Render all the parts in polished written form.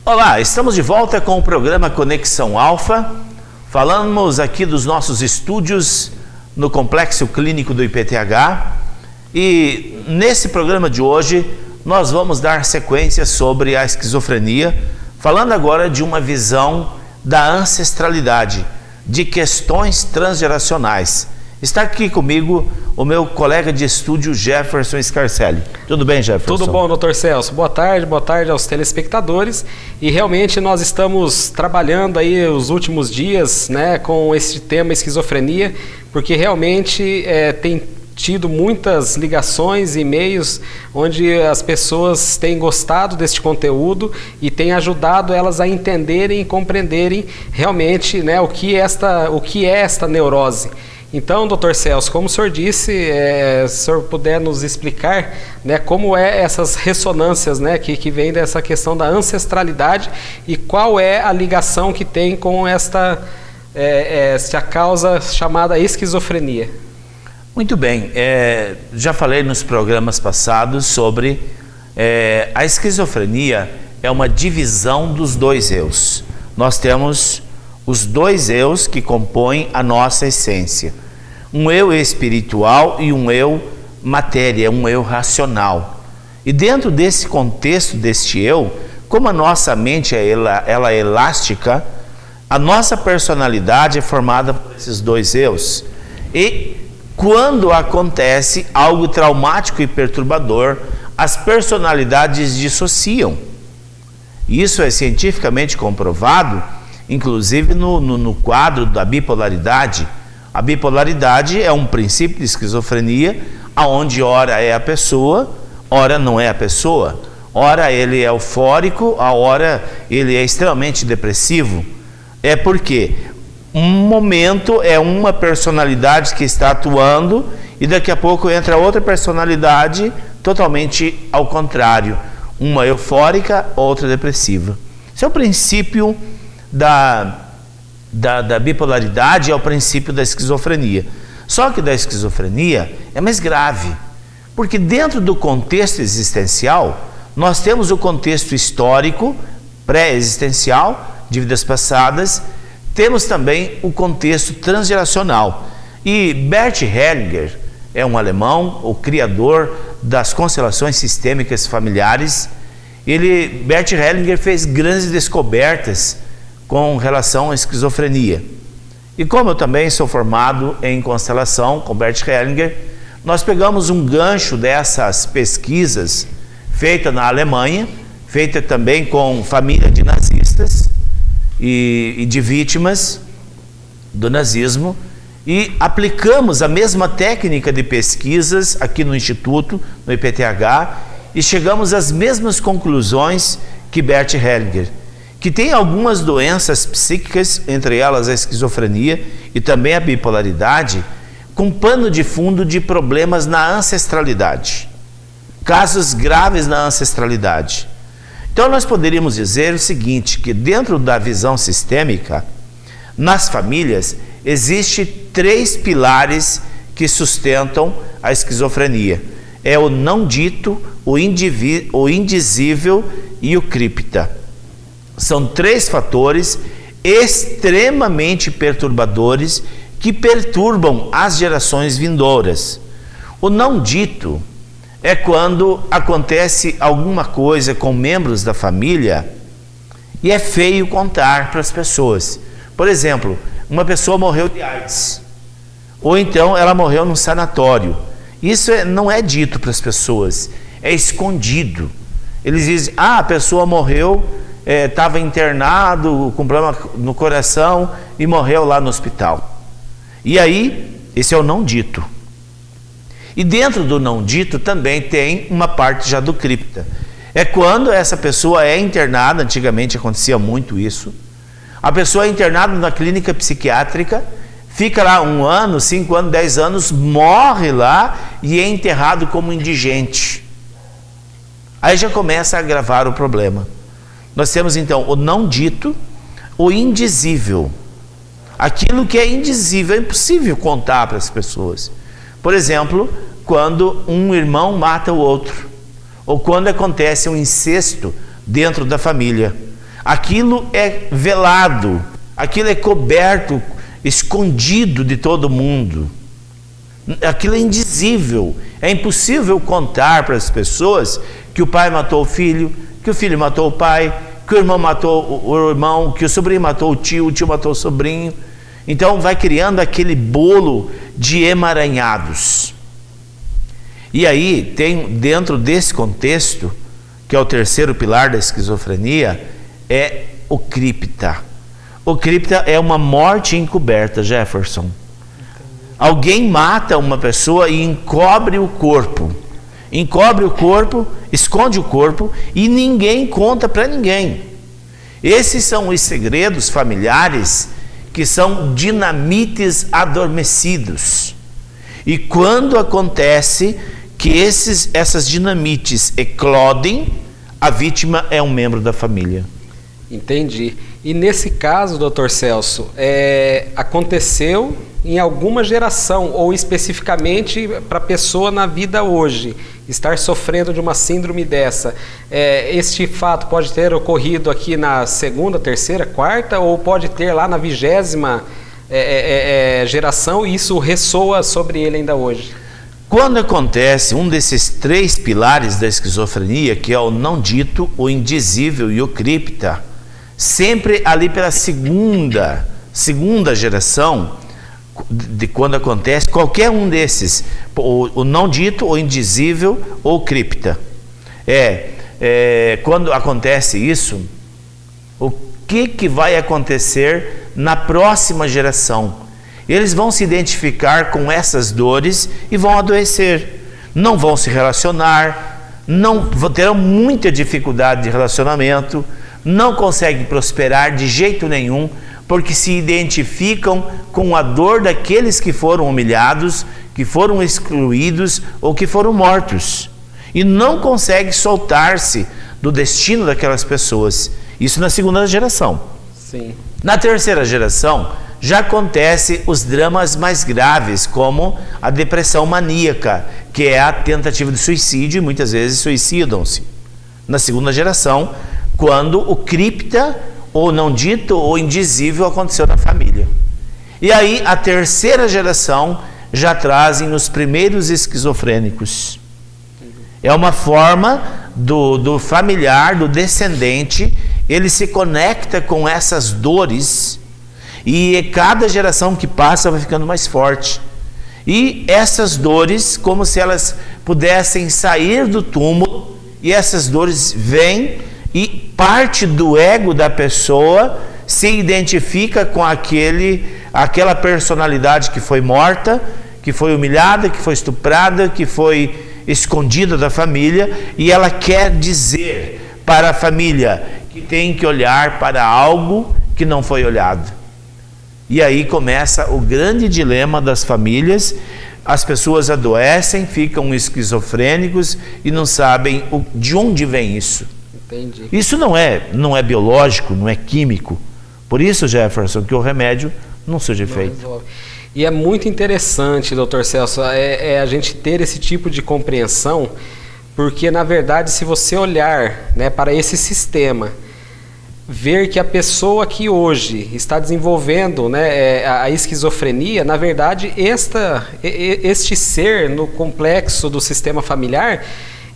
Olá, estamos de volta com o programa Conexão Alfa. Falamos aqui dos nossos estúdios no Complexo Clínico do IPTH e nesse programa de hoje nós vamos dar sequência sobre a esquizofrenia, falando agora de uma visão da ancestralidade, de questões transgeracionais. Está aqui comigo o meu colega de estúdio Jefferson Scarcelli. Tudo bem, Jefferson? Tudo bom, Dr. Celso. Boa tarde aos telespectadores. E realmente nós estamos trabalhando aí os últimos dias, né, com esse tema esquizofrenia, porque realmente tem tido muitas ligações e e-mails onde as pessoas têm gostado deste conteúdo e tem ajudado elas a entenderem e compreenderem realmente, né, o que é esta neurose. Então, Dr. Celso, como o senhor disse, se o senhor puder nos explicar, né, como é essas ressonâncias, né, que vem dessa questão da ancestralidade e qual é a ligação que tem com esta causa chamada esquizofrenia. Muito bem, já falei nos programas passados sobre a esquizofrenia é uma divisão dos dois eus. Nós temos os dois eus que compõem a nossa essência. Um eu espiritual e um eu matéria, um eu racional. E dentro desse contexto deste eu, como a nossa mente ela é elástica, a nossa personalidade é formada por esses dois eus. E quando acontece algo traumático e perturbador, as personalidades dissociam. Isso é cientificamente comprovado, inclusive no quadro da bipolaridade. A bipolaridade é um princípio de esquizofrenia, onde ora é a pessoa, ora não é a pessoa. Ora ele é eufórico, a hora ele é extremamente depressivo. É porque um momento é uma personalidade que está atuando e daqui a pouco entra outra personalidade totalmente ao contrário. Uma eufórica, outra depressiva. Esse é o princípio da bipolaridade, é o princípio da esquizofrenia. Só que da esquizofrenia é mais grave, porque dentro do contexto existencial, nós temos o contexto histórico, pré-existencial, de vidas passadas, temos também o contexto transgeracional. E Bert Hellinger é um alemão, o criador das constelações sistêmicas familiares. Bert Hellinger fez grandes descobertas com relação à esquizofrenia. E como eu também sou formado em constelação com Bert Hellinger, nós pegamos um gancho dessas pesquisas feitas na Alemanha, feita também com família de nazistas e de vítimas do nazismo, e aplicamos a mesma técnica de pesquisas aqui no Instituto, no IPTH, e chegamos às mesmas conclusões que Bert Hellinger, que tem algumas doenças psíquicas, entre elas a esquizofrenia e também a bipolaridade, com pano de fundo de problemas na ancestralidade, casos graves na ancestralidade. Então nós poderíamos dizer o seguinte, que dentro da visão sistêmica, nas famílias, existem 3 pilares que sustentam a esquizofrenia. É o não dito, o indizível e o cripta. São 3 fatores extremamente perturbadores que perturbam as gerações vindouras. O não dito é quando acontece alguma coisa com membros da família e é feio contar para as pessoas. Por exemplo, uma pessoa morreu de AIDS, ou então ela morreu num sanatório. Isso não é dito para as pessoas, é escondido. Eles dizem, a pessoa morreu, estava internado com problema no coração e morreu lá no hospital. E aí, esse é o não dito. E dentro do não dito também tem uma parte já do cripta. É quando essa pessoa é internada, antigamente acontecia muito isso, a pessoa é internada na clínica psiquiátrica, fica lá 1 ano, 5 anos, 10 anos, morre lá e é enterrado como indigente. Aí já começa a agravar o problema. Nós temos então o não dito, o indizível. Aquilo que é indizível, é impossível contar para as pessoas. Por exemplo, quando um irmão mata o outro, ou quando acontece um incesto dentro da família. aquilo é velado, aquilo é coberto, escondido de todo mundo. Aquilo é indizível, é impossível contar para as pessoas que o pai matou o filho, que o filho matou o pai, que o irmão matou o irmão, que o sobrinho matou o tio matou o sobrinho. Então vai criando aquele bolo de emaranhados. E aí tem dentro desse contexto, que é o terceiro pilar da esquizofrenia, é o cripta. O cripta é uma morte encoberta, Jefferson. Alguém mata uma pessoa e encobre o corpo. Encobre o corpo, esconde o corpo e ninguém conta para ninguém. Esses são os segredos familiares que são dinamites adormecidos. E quando acontece que essas dinamites eclodem, a vítima é um membro da família. Entendi. E nesse caso, doutor Celso, aconteceu em alguma geração, ou especificamente para a pessoa na vida hoje, estar sofrendo de uma síndrome dessa. Este fato pode ter ocorrido aqui na segunda, terceira, quarta, ou pode ter lá na 20ª geração e isso ressoa sobre ele ainda hoje? Quando acontece um desses 3 pilares da esquizofrenia, que é o não dito, o indizível e o cripta, sempre ali pela segunda geração, de quando acontece qualquer um desses, o não dito, o indizível ou cripta, quando acontece isso, o que vai acontecer na próxima geração? Eles vão se identificar com essas dores e vão adoecer, não vão se relacionar, terão muita dificuldade de relacionamento, não conseguem prosperar de jeito nenhum, porque se identificam com a dor daqueles que foram humilhados, que foram excluídos ou que foram mortos, e não conseguem soltar-se do destino daquelas pessoas. Isso na segunda geração. Sim. Na terceira geração já acontece os dramas mais graves, como a depressão maníaca, que é a tentativa de suicídio, e muitas vezes suicidam-se. Na segunda geração, quando o cripta, ou não dito, ou indizível, aconteceu na família. E aí a terceira geração já trazem os primeiros esquizofrênicos. É uma forma do familiar, do descendente, ele se conecta com essas dores, e cada geração que passa vai ficando mais forte. E essas dores, como se elas pudessem sair do túmulo, e essas dores vêm, e parte do ego da pessoa se identifica com aquela personalidade que foi morta, que foi humilhada, que foi estuprada, que foi escondida da família, e ela quer dizer para a família que tem que olhar para algo que não foi olhado. E aí começa o grande dilema das famílias. As pessoas adoecem, ficam esquizofrênicos e não sabem de onde vem isso. Entendi. Isso não é biológico, não é químico. Por isso, Jefferson, que o remédio não surge efeito. E é muito interessante, doutor Celso, a gente ter esse tipo de compreensão, porque, na verdade, se você olhar, né, para esse sistema, ver que a pessoa que hoje está desenvolvendo, né, a esquizofrenia, na verdade, este ser no complexo do sistema familiar,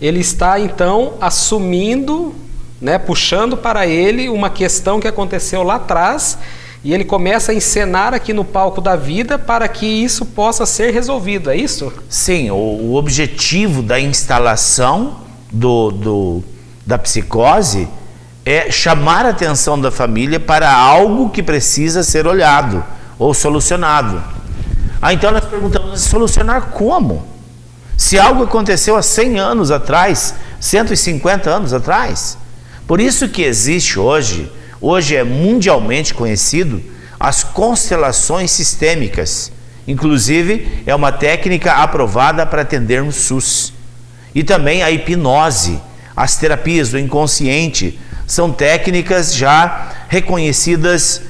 ele está, então, assumindo, né, puxando para ele uma questão que aconteceu lá atrás, e ele começa a encenar aqui no palco da vida para que isso possa ser resolvido, é isso? Sim, o objetivo da instalação da psicose é chamar a atenção da família para algo que precisa ser olhado ou solucionado. Então nós perguntamos, solucionar como? Se algo aconteceu há 100 anos atrás, 150 anos atrás. Por isso que existe hoje é mundialmente conhecido as constelações sistêmicas. Inclusive, é uma técnica aprovada para atender no SUS. E também a hipnose, as terapias do inconsciente, são técnicas já reconhecidas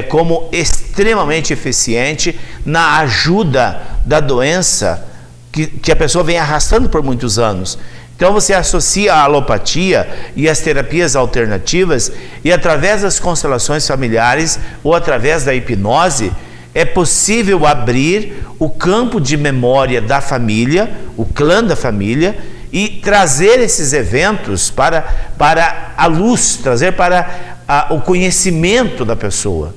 como extremamente eficiente na ajuda da doença que a pessoa vem arrastando por muitos anos. Então você associa a alopatia e as terapias alternativas, e através das constelações familiares ou através da hipnose, é possível abrir o campo de memória da família, o clã da família, e trazer esses eventos para a luz, trazer para o conhecimento da pessoa.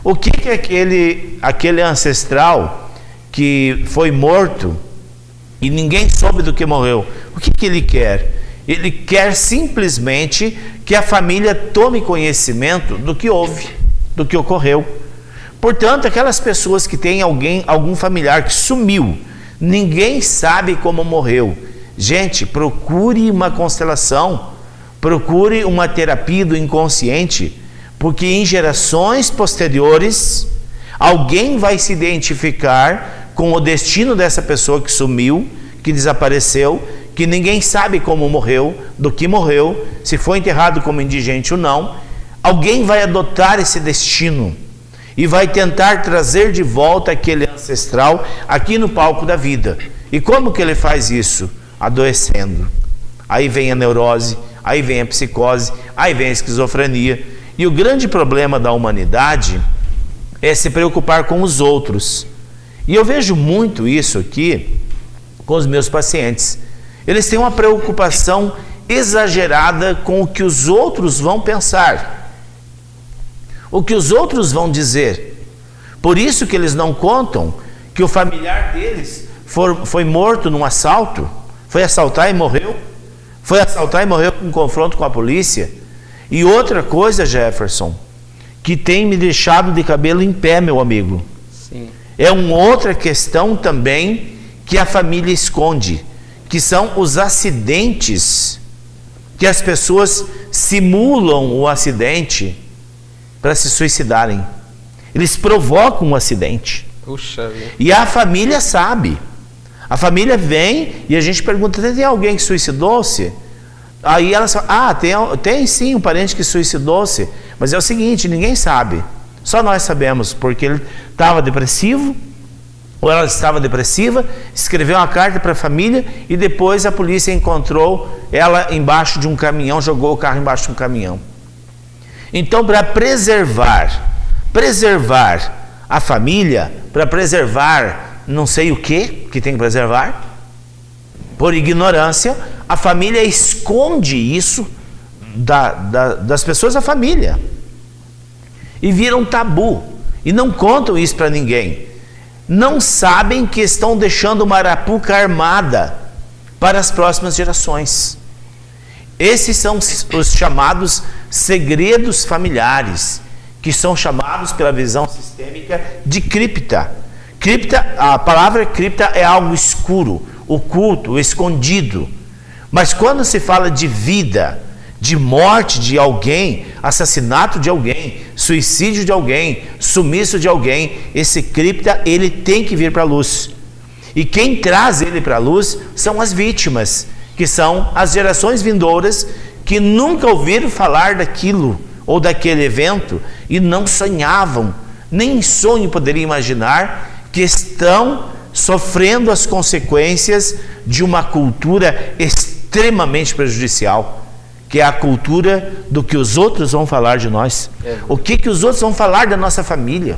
O que é aquele ancestral que foi morto e ninguém soube do que morreu? O que ele quer? Ele quer simplesmente que a família tome conhecimento do que houve, do que ocorreu. Portanto, aquelas pessoas que têm algum familiar que sumiu, ninguém sabe como morreu. Gente, procure uma constelação, procure uma terapia do inconsciente, porque em gerações posteriores, alguém vai se identificar com o destino dessa pessoa que sumiu, que desapareceu, que ninguém sabe como morreu, do que morreu, se foi enterrado como indigente ou não. Alguém vai adotar esse destino e vai tentar trazer de volta aquele ancestral aqui no palco da vida. E como que ele faz isso? Adoecendo. Aí vem a neurose, aí vem a psicose, aí vem a esquizofrenia. E o grande problema da humanidade é se preocupar com os outros. E eu vejo muito isso aqui com os meus pacientes. Eles têm uma preocupação exagerada com o que os outros vão pensar, o que os outros vão dizer. Por isso que eles não contam que o familiar deles foi morto num assalto, foi assaltar e morreu, foi assaltar e morreu com um confronto com a polícia. E outra coisa, Jefferson, que tem me deixado de cabelo em pé, meu amigo. Sim. É uma outra questão também que a família esconde, que são os acidentes, que as pessoas simulam o acidente para se suicidarem. Eles provocam um acidente. Puxa vida. E a família sabe. A família vem e a gente pergunta: tem alguém que suicidou-se? Aí elas falam: tem sim um parente que suicidou-se. Mas é o seguinte, ninguém sabe. Só nós sabemos, porque ele estava depressivo, ou ela estava depressiva, escreveu uma carta para a família e depois a polícia encontrou ela embaixo de um caminhão, jogou o carro embaixo de um caminhão. Então, para preservar a família, para preservar não sei o que tem que preservar, por ignorância, a família esconde isso das pessoas da família e vira um tabu e não contam isso para ninguém. Não sabem que estão deixando uma arapuca armada para as próximas gerações. Esses são os chamados segredos familiares, que são chamados pela visão sistêmica de cripta. A palavra cripta é algo escuro, oculto, escondido. Mas quando se fala de vida, de morte de alguém, assassinato de alguém, suicídio de alguém, sumiço de alguém, esse cripta, ele tem que vir para a luz. E quem traz ele para a luz são as vítimas, que são as gerações vindouras que nunca ouviram falar daquilo ou daquele evento e não sonhavam, nem em sonho poderiam imaginar que estão sofrendo as consequências de uma cultura extremamente prejudicial, que é a cultura do que os outros vão falar de nós. O que os outros vão falar da nossa família?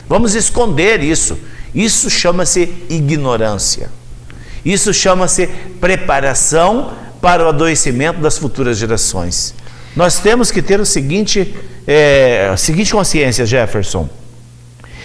Vamos esconder isso. Isso chama-se ignorância. Isso chama-se preparação para o adoecimento das futuras gerações. Nós temos que ter a seguinte consciência, Jefferson.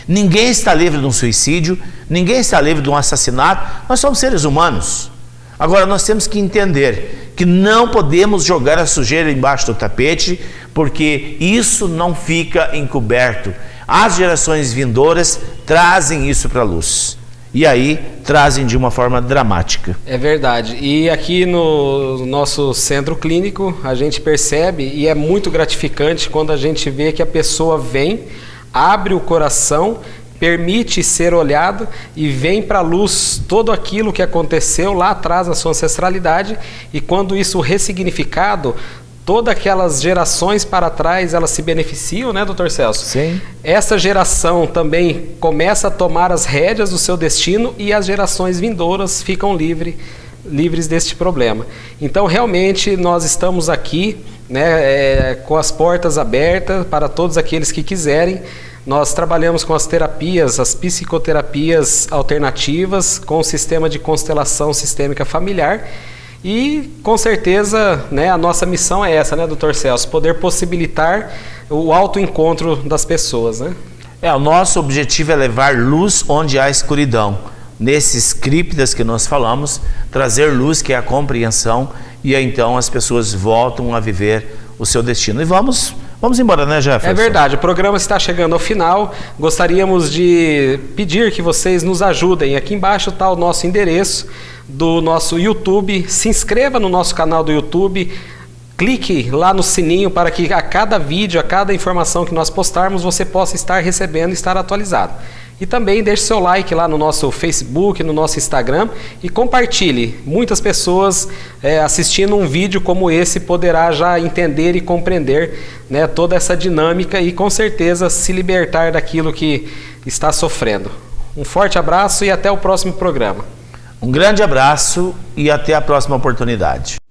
Ninguém está livre de um suicídio, ninguém está livre de um assassinato. Nós somos seres humanos. Agora, nós temos que entender que não podemos jogar a sujeira embaixo do tapete, porque isso não fica encoberto. As gerações vindouras trazem isso para a luz. E aí trazem de uma forma dramática. É verdade. E aqui no nosso centro clínico, a gente percebe, e é muito gratificante quando a gente vê que a pessoa vem, abre o coração, permite ser olhado e vem para a luz todo aquilo que aconteceu lá atrás na sua ancestralidade, e quando isso ressignificado, todas aquelas gerações para trás, elas se beneficiam, né, Dr. Celso? Sim. Essa geração também começa a tomar as rédeas do seu destino e as gerações vindouras ficam livres livres deste problema. Então, realmente, nós estamos aqui, né, com as portas abertas para todos aqueles que quiserem. Nós trabalhamos com as terapias, as psicoterapias alternativas, com o sistema de constelação sistêmica familiar. E, com certeza, né, a nossa missão é essa, né, Dr. Celso? Poder possibilitar o autoencontro das pessoas, né? O nosso objetivo é levar luz onde há escuridão. Nesses criptas que nós falamos, trazer luz, que é a compreensão, e aí, então as pessoas voltam a viver o seu destino. E vamos embora, né, Jefferson? É verdade, o programa está chegando ao final. Gostaríamos de pedir que vocês nos ajudem. Aqui embaixo está o nosso endereço do nosso YouTube. Se inscreva no nosso canal do YouTube. Clique lá no sininho para que a cada vídeo, a cada informação que nós postarmos, você possa estar recebendo e estar atualizado. E também deixe seu like lá no nosso Facebook, no nosso Instagram e compartilhe. Muitas pessoas assistindo um vídeo como esse poderá já entender e compreender, né, toda essa dinâmica e com certeza se libertar daquilo que está sofrendo. Um forte abraço e até o próximo programa. Um grande abraço e até a próxima oportunidade.